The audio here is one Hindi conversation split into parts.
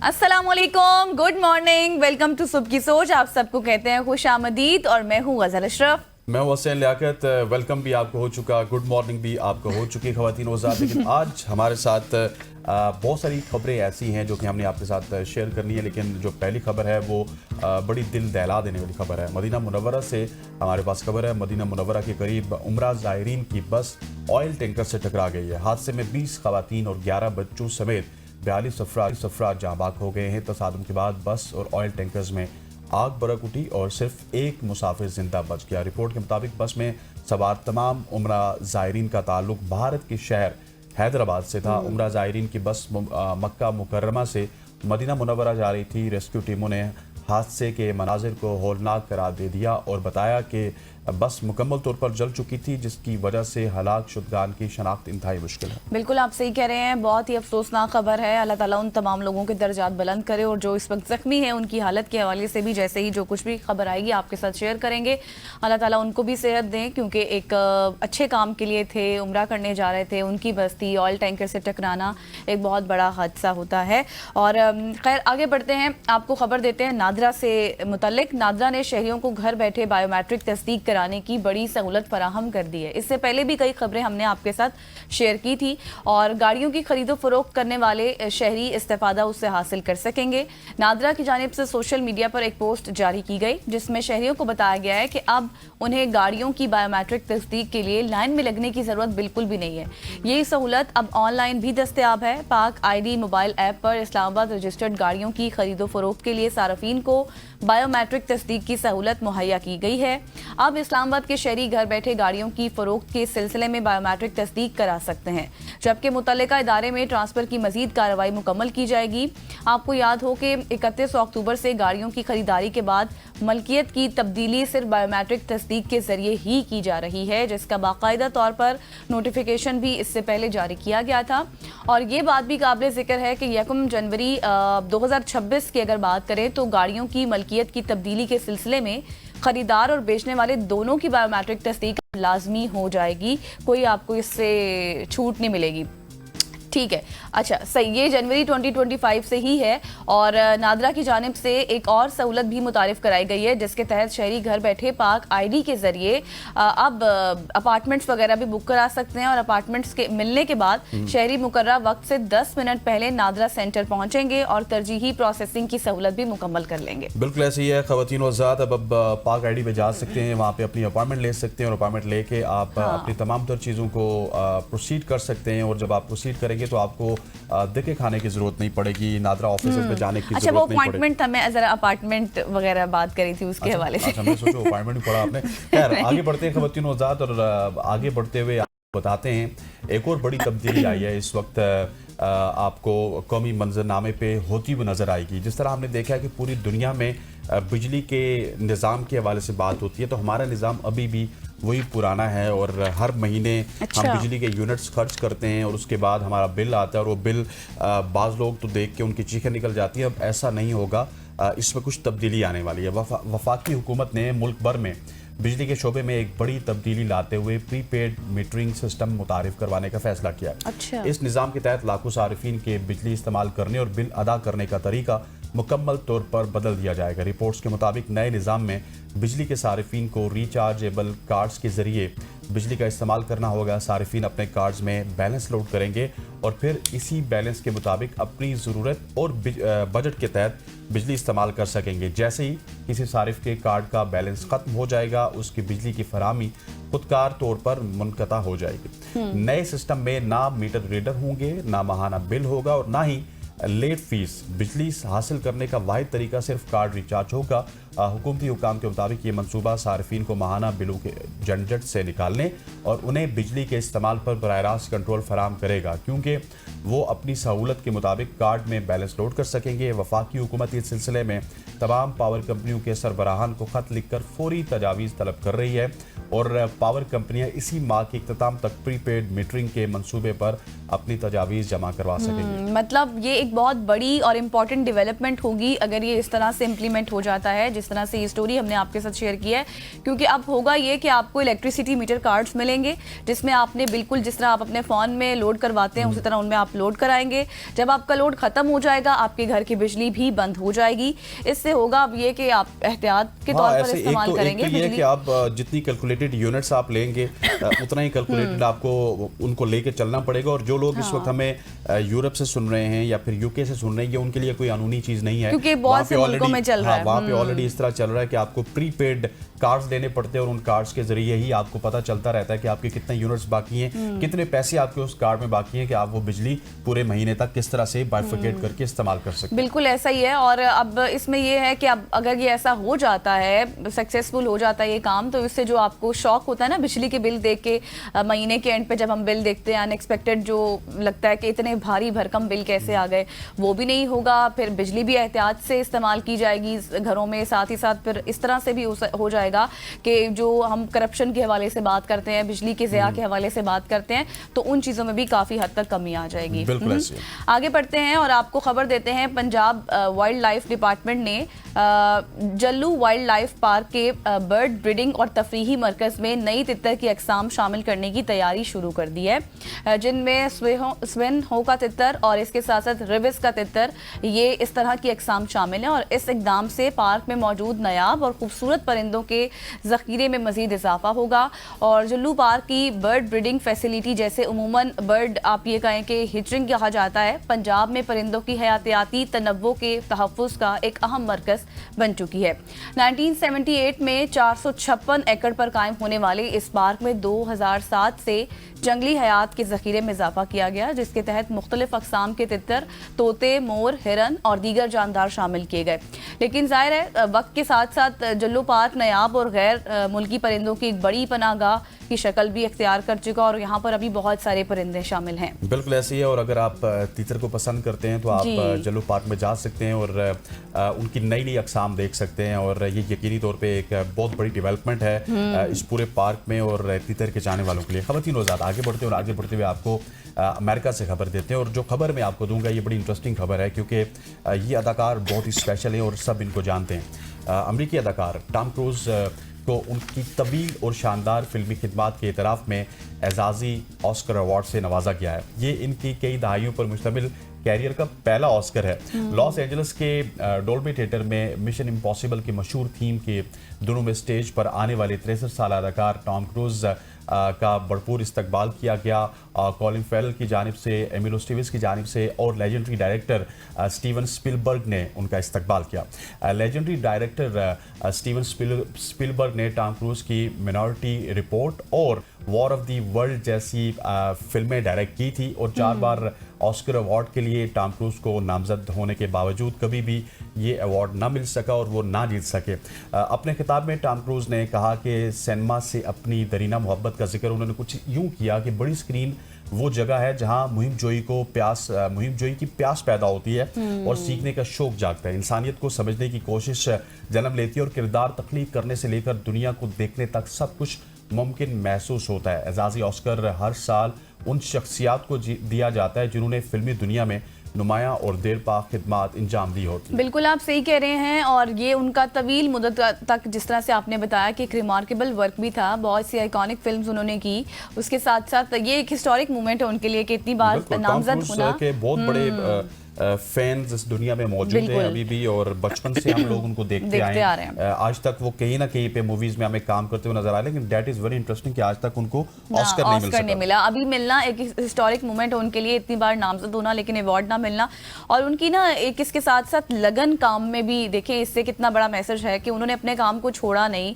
अस्सलामुअलैकुम, गुड मॉर्निंग, वेलकम टू सुबह की सोच। आप सबको कहते हैं खुश आमदीद और मैं हूँ गजल अशरफ। मैं हूं हसैन लियाकत। वेलकम भी आपको हो चुका, गुड मॉर्निंग भी आपको हो चुकी ख़वातीन वज़ात। लेकिन आज हमारे साथ बहुत सारी खबरें ऐसी हैं जो कि हमने आपके साथ शेयर करनी है। लेकिन जो पहली खबर है वो बड़ी दिल दहला देने वाली खबर है। मदीना मुनव्वरा से हमारे पास खबर है। मदीना मुनव्वरा के करीब उम्रा ज़ायरीन की बस ऑयल टैंकर से टकरा गई है। हादसे में 20 ख़वातीन और 11 बच्चों समेत 42 अफराद जहाँ बाग हो गए हैं। तसादुम के बाद बस और ऑयल टैंकर्स में आग भड़क उठी और सिर्फ एक मुसाफिर जिंदा बच गया। रिपोर्ट के मुताबिक बस में सवार तमाम उम्रा ज़ायरीन का ताल्लुक भारत के शहर हैदराबाद से था। उम्रा ज़ायरीन की बस मक्का मुकर्रमा से मदीना मुनव्वरा जा रही थी। रेस्क्यू टीमों ने हादसे के मनाजिर को हौलनाक करार दे दिया और बताया कि बस मुकम्मल तौर पर जल चुकी थी, जिसकी वजह से हलाक शुदगान की शनाख्त इंतहाई मुश्किल है। बिल्कुल आप सही कह रहे हैं, बहुत ही अफसोसनाक खबर है। अल्लाह ताला उन तमाम लोगों के दर्जात बुलंद करे और जो इस वक्त जख्मी हैं उनकी हालत के हवाले से भी जैसे ही जो कुछ भी खबर आएगी आपके साथ शेयर करेंगे। अल्लाह ताला उनको भी सेहत दें, क्योंकि एक अच्छे काम के लिए थे, उम्रा करने जा रहे थे, उनकी बस थी। ऑयल टैंकर से टकराना एक बहुत बड़ा हादसा होता है। और खैर आगे बढ़ते हैं, आपको खबर देते हैं नादरा से मुतल्लिक। नादरा ने शहरियों को घर बैठे बायोमेट्रिक तस्दीक कराने की बड़ी सहूलत फराहम कर दी है। इससे पहले भी कई खबरें हमने आपके साथ शेयर की थी और गाड़ियों की खरीदो फरोख्त करने वाले शहरी इस्तेफादा उससे हासिल कर सकेंगे। नादरा की जानिब से सोशल मीडिया पर एक पोस्ट जारी की गई जिसमें शहरियों को बताया गया है कि अब उन्हें गाड़ियों की बायोमेट्रिक तस्दीक के लिए लाइन में लगने की जरूरत बिल्कुल भी नहीं है। ये सहूलत अब ऑनलाइन भी दस्तयाब है। पाक ID मोबाइल ऐप पर इस्लामाबाद रजिस्टर्ड गाड़ियों की खरीदो फरोख्त के लिए सार्फिन को बायोमेट्रिक तस्दीक की सहूलत मुहैया की गई है। अब इस्लामाबाद के शहरी घर बैठे गाड़ियों की फरोख्त के सिलसिले में बायोमेट्रिक तस्दीक करा सकते हैं, जबकि मुतल्लिका इदारे में ट्रांसफर की मजीद कार्रवाई मुकम्मल की जाएगी। आपको याद हो कि 31 अक्टूबर से गाड़ियों की खरीदारी के बाद मलकियत की तब्दीली सिर्फ बायोमेट्रिक तस्दीक के जरिए ही की जा रही है, जिसका बाकायदा तौर पर नोटिफिकेशन भी इससे पहले जारी किया गया था। और ये बात भी काबिल जिक्र है कि 1 जनवरी 2026 की अगर बात करें तो गाड़ियों की मलकियत की तब्दीली के सिलसिले में खरीदार और बेचने वाले दोनों की बायोमेट्रिक तस्दीक लाजमी हो जाएगी। कोई आपको इससे छूट नहीं मिलेगी। ठीक है, अच्छा सही, ये जनवरी 2025 से ही है। और नादरा की जानिब से एक और सहूलत भी मुतारिफ कराई गई है, जिसके तहत शहरी घर बैठे पाक ID के जरिए अब अपार्टमेंट्स वगैरह भी बुक करा सकते हैं और अपार्टमेंट्स के मिलने के बाद शहरी मुकर्रर वक्त से 10 मिनट पहले नादरा सेंटर पहुंचेंगे और तरजीही प्रोसेसिंग की सहूलत भी मुकम्मल कर लेंगे। बिल्कुल ऐसे ही है ख़वातीन वज़ात। अब पाक ID पे जा सकते हैं, वहाँ पे अपनी अपार्टमेंट ले सकते हैं और अपार्टमेंट लेके आप अपनी तमाम तर चीज़ों को प्रोसीड कर सकते हैं। और जब आप प्रोसीड करेंगे तो आपको धक्के खाने की जरूरत नहीं पड़ेगी, नादरा ऑफिस पे जाने की अच्छा, जरूरत वो नहीं पड़ेगी। अपॉइंटमेंट था, मैं जरा अपार्टमेंट वगैरह बात करी थी उसके हवाले से। अच्छा, मैं सोचो अपॉइंटमेंट पढ़ा आपने। खैर आगे बढ़ते हैं ख़वातीन वज़ात। और आगे बढ़ते हुए बताते हैं एक और बड़ी तब्दीली आई है इस वक्त आपको कौमी मंजरनामे पे होती हुई नज़र आएगी। जिस तरह हमने देखा है कि पूरी दुनिया में बिजली के निज़ाम के हवाले से बात होती है, तो हमारा निज़ाम अभी भी वही पुराना है और हर महीने हम बिजली के यूनिट्स खर्च करते हैं और उसके बाद हमारा बिल आता है और वो बिल बाज़ लोग तो देख के उनकी चीखें निकल जाती हैं। अब ऐसा नहीं होगा, इसमें कुछ तब्दीली आने वाली है। वफाकी हुकूमत ने मुल्क भर में बिजली के शोबे में एक बड़ी तब्दीली लाते हुए प्रीपेड मीटरिंग सिस्टम मुतारिफ करवाने का फैसला किया। अच्छा। इस निज़ाम के तहत लाखों सार्फिन के बिजली इस्तेमाल करने और बिल अदा करने का तरीका मुकम्मल तौर पर बदल दिया जाएगा। रिपोर्ट्स के मुताबिक नए निज़ाम में बिजली के सार्फिन को रिचार्जेबल कार्ड्स के जरिए बिजली का इस्तेमाल करना होगा। सार्फिन अपने कार्ड्स में बैलेंस लोड करेंगे और फिर इसी बैलेंस के मुताबिक अपनी ज़रूरत और बजट के तहत बिजली इस्तेमाल कर सकेंगे। जैसे ही किसी सारिफ के कार्ड का बैलेंस ख़त्म हो जाएगा, उसकी बिजली की फराहमी खुदकार तौर पर मुनक़ता हो जाएगी। नए सिस्टम में ना मीटर रीडर होंगे, ना माहाना बिल होगा और ना ही लेट फीस। बिजली हासिल करने का वाहिद तरीका सिर्फ कार्ड रिचार्ज होगा। हुकूमती हुकाम के मुताबिक ये मनसूबा सार्फिन को माहाना बिलों के झंझट से निकालने और उन्हें बिजली के इस्तेमाल पर बराह रास्त कंट्रोल फराहम करेगा, क्योंकि वो अपनी सहूलत के मुताबिक कार्ड में बैलेंस लोड कर सकेंगे। वफाकी हुकूमत इस सिलसिले में तमाम पावर कंपनियों के सरबराहान को ख़त लिखकर फौरी तजावीज़ तलब कर रही है और पावर कंपनियां इसी माह के इख्तिताम तक प्रीपेड मीटरिंग के मंसूबे पर अपनी तजावीज़ जमा करवा सकेंगे। मतलब ये एक बहुत बड़ी और इम्पॉर्टेंट डेवलपमेंट होगी अगर ये इस तरह से इम्प्लीमेंट हो जाता है, जिस तरह से ये स्टोरी हमने आपके साथ शेयर की है, क्योंकि अब होगा ये कि आपको इलेक्ट्रिसिटी मीटर कार्ड्स मिलेंगे जिसमें आपने बिल्कुल जिस तरह आप अपने फ़ोन में लोड करवाते हैं उसी तरह उनमें आप लोड कराएंगे। जब आपका लोड ख़त्म हो जाएगा आपके घर की बिजली भी बंद हो जाएगी। इससे होगा अब ये कि आप एहतियात के तौर पर इस्तेमाल करेंगे। एक तो ये कि आप जितनी कैलकुलेटेड यूनिट्स आप लेंगे उतना ही कैलकुलेटेड आपको उनको लेके चलना पड़ेगा। और जो लोग इस वक्त हमें यूरोप से सुन रहे हैं या फिर यूके से सुन रहे हैं, ये उनके लिए कोई कानूनी चीज नहीं है, क्योंकि बहुत से मुल्कों में चल रहा है। वहाँ पे ऑलरेडी इस तरह चल रहा है कि आपको प्रीपेड कार्ड्स लेने पड़ते हैं और उन कार्ड्स के जरिए ही आपको पता चलता रहता है कि आपके कितने यूनिट्स बाकी हैं, कितने पैसे आपके उस कार्ड में बाकी हैं, कि आप वो बिजली पूरे महीने तक किस तरह से बाइफरकेट करके इस्तेमाल कर सकते हैं। बिल्कुल ऐसा ही है। और अब इसमें ये है कि अब अगर ये ऐसा हो जाता है, सक्सेसफुल हो जाता है ये काम, तो इससे जो आपको शॉक होता है ना बिजली के बिल देख के, महीने के एंड पे जब हम बिल देखते हैं अनएक्सपेक्टेड, जो लगता है कि इतने भारी भरकम बिल कैसे आ गए, वो भी नहीं होगा। फिर बिजली भी एहतियात से इस्तेमाल की जाएगी घरों में। साथ ही साथ फिर इस तरह से भी हो जाएगा कि जो हम करप्शन के हवाले से बात करते हैं, बिजली के ज़िया के हवाले से बात करते हैं, तो उन चीज़ों में भी काफ़ी हद तक कमी आ जाएगी। बिल्कुल ऐसे। आगे बढ़ते हैं और आपको खबर देते हैं, पंजाब वाइल्ड लाइफ डिपार्टमेंट ने जल्लू वाइल्ड लाइफ पार्क के बर्ड ब्रीडिंग और तफरीही मरकज़ में नई तितर की अकसाम शामिल करने की तैयारी शुरू कर दी है, जिनमें स्विन हो का तितर और इसके साथ साथ रिबिस का तितर, ये इस तरह की अकसाम शामिल हैं। और इस इकदाम से पार्क में मौजूद नायाब और खूबसूरत परिंदों के ज़ख़ीरे में मज़ीद इजाफा होगा। और जल्लू पार्क की बर्ड ब्रीडिंग फैसिलिटी, जैसे उमूमन बर्ड आप ये कहें कि हिचरिंग कहा जाता है, पंजाब में परिंदों की हयातियाती तनव्वुर के तहफ़्फ़ुज़ का एक अहम मरकज़ बन चुकी है। 1978 में 456 एकड़ पर कायम होने वाले इस पार्क में 2007 से जंगली हयात के ज़ख़ीरे में इजाफा किया गया, जिसके तहत मुख्तलिफ अक़साम के तितर, तोते, मोर, हिरन और दीगर जानदार शामिल किए गए। लेकिन ज़ाहिर है वक्त के साथ साथ जल्लू पार्क नायाब और गैर मुल्की परिंदों की एक बड़ी पनाहगाह की शक्ल भी इख्तियार कर चुका और यहाँ पर अभी बहुत सारे परिंदे शामिल हैं। बिल्कुल ऐसे ही है। और अगर आप तीतर को पसंद करते हैं तो आप जल्लू पार्क में जा सकते हैं और उनकी नई नई अक़साम देख सकते हैं। और ये यकीनी तौर पे एक बहुत बड़ी डेवलपमेंट है इस पूरे पार्क में और तीतर के चाहने वालों के लिए। ख़वातीन और आगे बढ़ते हैं और आगे बढ़ते हुए आपको अमेरिका से खबर देते हैं। और जो खबर मैं आपको दूंगा ये बड़ी इंटरेस्टिंग खबर है, क्योंकि ये अदाकार बहुत ही स्पेशल है और सब इनको जानते हैं। अमरीकी अदाकार टॉम क्रूज को उनकी तवील और शानदार फिल्मी खिदमात के एतराफ़ में एजाज़ी ऑस्कर अवार्ड से नवाजा गया है। ये इनकी कई दहाइयों पर मुश्तमिल कैरियर का पहला ऑस्कर है। लॉस एंजल्स के डोल्बी थिएटर में मिशन इम्पॉसिबल की मशहूर थीम के दोनों में स्टेज पर आने वाले 63 साल अदाकार टॉम क्रूज का भरपूर इस्तकबाल किया गया। कॉलिन फेरल की जानिब से, एमिलो स्टीविस की जानिब से और लेजेंडरी डायरेक्टर स्टीवन स्पिलबर्ग ने उनका इस्तकबाल किया। लेजेंडरी डायरेक्टर स्टीवन स्पिलबर्ग ने टॉम क्रूज की मिनॉरिटी रिपोर्ट और वॉर ऑफ द वर्ल्ड जैसी फिल्में डायरेक्ट की थी और 4 बार ऑस्कर अवार्ड के लिए टॉम क्रूज को नामजद होने के बावजूद कभी भी ये अवार्ड ना मिल सका और वो ना जीत सके। अपने खिताब में टॉम क्रूज ने कहा कि सिनेमा से अपनी दरीना मोहब्बत का जिक्र उन्होंने कुछ यूं किया कि बड़ी स्क्रीन वो जगह है जहां मुहिम जोई की प्यास पैदा होती है और सीखने का शौक जागता है, इंसानियत को समझने की कोशिश जन्म लेती है और किरदार तख्लीक करने से लेकर दुनिया को देखने तक सब कुछ मुमकिन महसूस होता है। एजाज़ी ऑस्कर हर साल उन शख्सियात को दिया जाता है जिन्होंने फिल्मी दुनिया में नुमाया और देर पा खिदमात इंजाम दी होती। बिल्कुल आप सही कह रहे हैं। और ये उनका तवील मुद्दत तक, जिस तरह से आपने बताया कि एक रिमार्केबल वर्क भी था, बहुत सी आइकॉनिक फिल्म्स उन्होंने की, उसके साथ साथ ये एक हिस्टोरिक मोमेंट है उनके लिए कि इतनी बार नामजद होना के बहुत बड़े फैंस इस दुनिया में मौजूद हैं अभी भी और बचपन से हम लोग उनको देखते आए हैं। आज तक वो कहीं ना कहीं पे मूवीज में हमें काम करते हुए नजर आ रहे हैं, लेकिन दैट इज वेरी इंटरेस्टिंग कि आज तक उनको ऑस्कर नहीं मिला। अभी मिलना एक हिस्टोरिक मोमेंट है उनके लिए, इतनी बार नामजद होना लेकिन अवार्ड ना मिलना। और उनकी ना एक इसके साथ साथ लगन काम में भी देखें, इससे कितना बड़ा मैसेज है कि उन्होंने अपने काम को छोड़ा नहीं।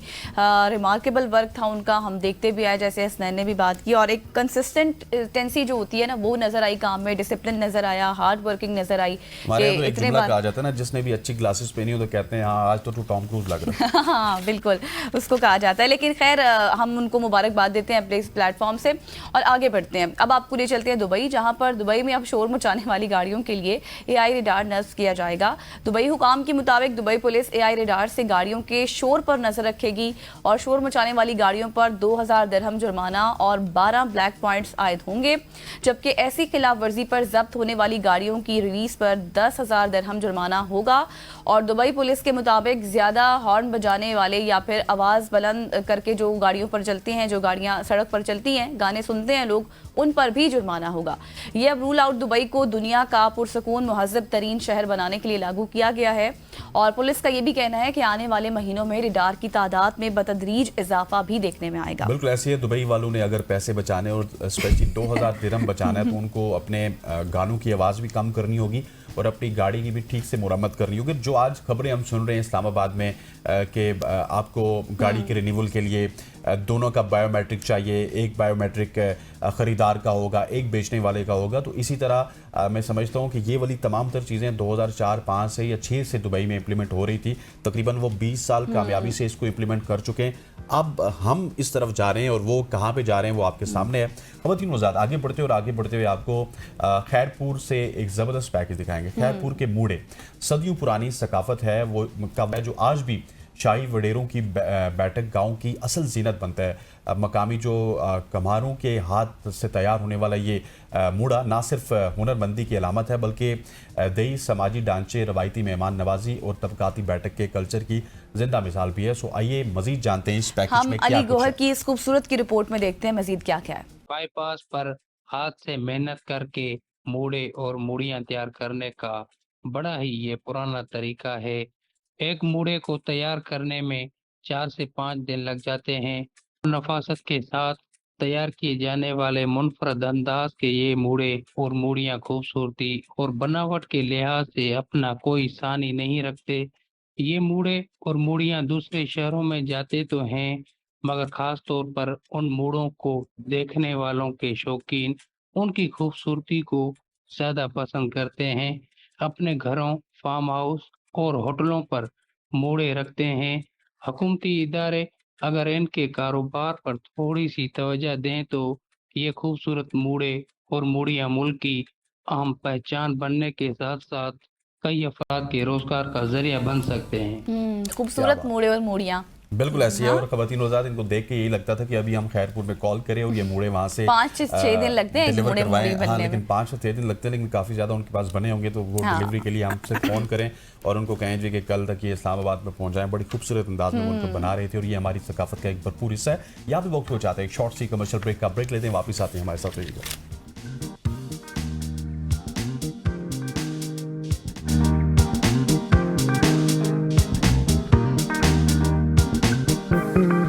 रिमार्केबल वर्क था उनका, हम देखते भी आए, जैसे हसनैन ने भी बात की, और एक कंसिस्टेंसी जो होती है ना वो नजर आई काम में, डिसिप्लिन नजर आया, हार्ड वर्किंग नजर आई। हमारे तो एक जुमला कहा जाता है ना, जिसने भी अच्छी ग्लासेस पहनी हो तो कहते हैं हाँ आज तो तू टॉम क्रूज लग रहा है। हाँ बिल्कुल उसको कहा जाता है। लेकिन खैर हम उनको मुबारकबाद देते हैं अपने इस प्लेटफॉर्म से और आगे बढ़ते हैं। अब आपको ले चलते हैं दुबई, जहां पर दुबई में अब शोर मचाने वाली गाड़ियों के लिए AI रेडार नस्ब किया जाएगा। दुबई हुकाम के मुताबिक दुबई पुलिस AI रेडार से गाड़ियों के शोर पर नजर रखेगी और शोर मचाने वाली गाड़ियों पर 2000 दिरहम जुर्माना और 12 ब्लैक पॉइंट्स आयद होंगे, जबकि ऐसी खिलाफ वर्जी पर जब्त होने वाली गाड़ियों की 20 पर 10,000 दिरहम जुर्माना होगा। और दुबई पुलिस के मुताबिक ज़्यादा हॉर्न बजाने वाले या फिर आवाज़ बुलंद करके जो गाड़ियों पर चलती हैं, जो गाड़ियाँ सड़क पर चलती हैं, गाने सुनते हैं लोग, उन पर भी जुर्माना होगा। ये अब रूल आउट दुबई को दुनिया का पुरसकून महज़ब तरीन शहर बनाने के लिए लागू किया गया है। और पुलिस का ये भी कहना है कि आने वाले महीनों में रडार की तादाद में बतदरीज इजाफा भी देखने में आएगा। बिल्कुल ऐसे है, दुबई वालों ने अगर पैसे बचाने और स्पेशली 2000 दिरहम बचाना है तो उनको अपने गानों की आवाज़ भी कम करनी होगी और अपनी गाड़ी की भी ठीक से मुरम्मत करनी होगी। जो आज खबरें हम सुन रहे हैं इस्लामाबाद में कि आपको गाड़ी के रिन्यूअल के लिए दोनों का बायोमेट्रिक चाहिए, एक बायोमेट्रिक ख़रीदार का होगा, एक बेचने वाले का होगा। तो इसी तरह मैं समझता हूँ कि ये वाली तमाम तर चीज़ें 2004-5 से या 6 से दुबई में इम्प्लीमेंट हो रही थी। तकरीबन वो 20 साल कामयाबी से इसको इम्प्लीमेंट कर चुके हैं। अब हम इस तरफ जा रहे हैं और वो कहाँ पे जा रहे हैं वो आपके सामने है। ख़वातीन वज़ात, आगे बढ़ते हुए आपको खैरपुर से एक ज़बरदस्त पैकेज दिखाएंगे। खैरपुर के मूड़े सदियों पुरानी सकाफत है, वो कब है जो आज भी शाही वडेरों की बैठक गांव की असल जीनत बनता है। मकामी जो कम्हारों के हाथ से तैयार होने वाला ये मूड़ा ना सिर्फ हुनरमंदी की अलामत है बल्कि दही समाजी ढांचे, रवायती मेहमान नवाजी और तबकाती बैठक के कल्चर की जिंदा मिसाल भी है। सो आइए मजीद जानते हैं इस पैकेज में क्या अली गौहर की इस खूबसूरत की रिपोर्ट में देखते हैं मजीद क्या क्या है। बाईपास पर हाथ से मेहनत करके मूड़े और मूड़ियां तैयार करने का बड़ा ही ये पुराना तरीका है। एक मूड़े को तैयार करने में 4 से 5 दिन लग जाते हैं। नफासत के साथ तैयार किए जाने वाले मुनफरद अंदाज के ये मूड़े और मूड़ियां खूबसूरती और बनावट के लिहाज से अपना कोई सानी नहीं रखते। ये मूड़े और मूड़ियां दूसरे शहरों में जाते तो हैं, मगर खास तौर पर उन मूड़ों को देखने वालों के शौकीन उनकी खूबसूरती को ज्यादा पसंद करते हैं। अपने घरों, फार्म हाउस और होटलों पर मूड़े रखते हैं। हुकूमती इदारे अगर इनके कारोबार पर थोड़ी सी तवज्जो दें तो ये खूबसूरत मूड़े और मूड़ियां मुल्क की अहम पहचान बनने के साथ साथ कई अफराद के रोजगार का जरिया बन सकते हैं। खूबसूरत मूड़े और मूड़ियाँ बिल्कुल ऐसी है। और ख़वातीन वज़ात, इनको देख के यही लगता था कि अभी हम खैरपुर में कॉल करें और ये मूड़े वहाँ से 5 से 6 दिन लगते हैं डिलीवर मूड़े करवाएं। बनने हाँ, में। लेकिन 5 से 6 दिन लगते हैं, लेकिन काफ़ी ज़्यादा उनके पास बने होंगे तो वो डिलीवरी के लिए हमसे फ़ोन करें और उनको कहें जी कि कल तक ये इस्लामाबाद में पहुँच जाएँ। बड़ी खूबसूरत अंदाज में उनको बना रहे थे और ये हमारी सकाफत का एक भरपूर हिस्सा है। यहाँ पे वक्त हो जाता है एक शॉर्ट सी कमर्शियल ब्रेक का। ब्रेक लेते हैं, वापस आते हैं, हमारे साथ रहिएगा।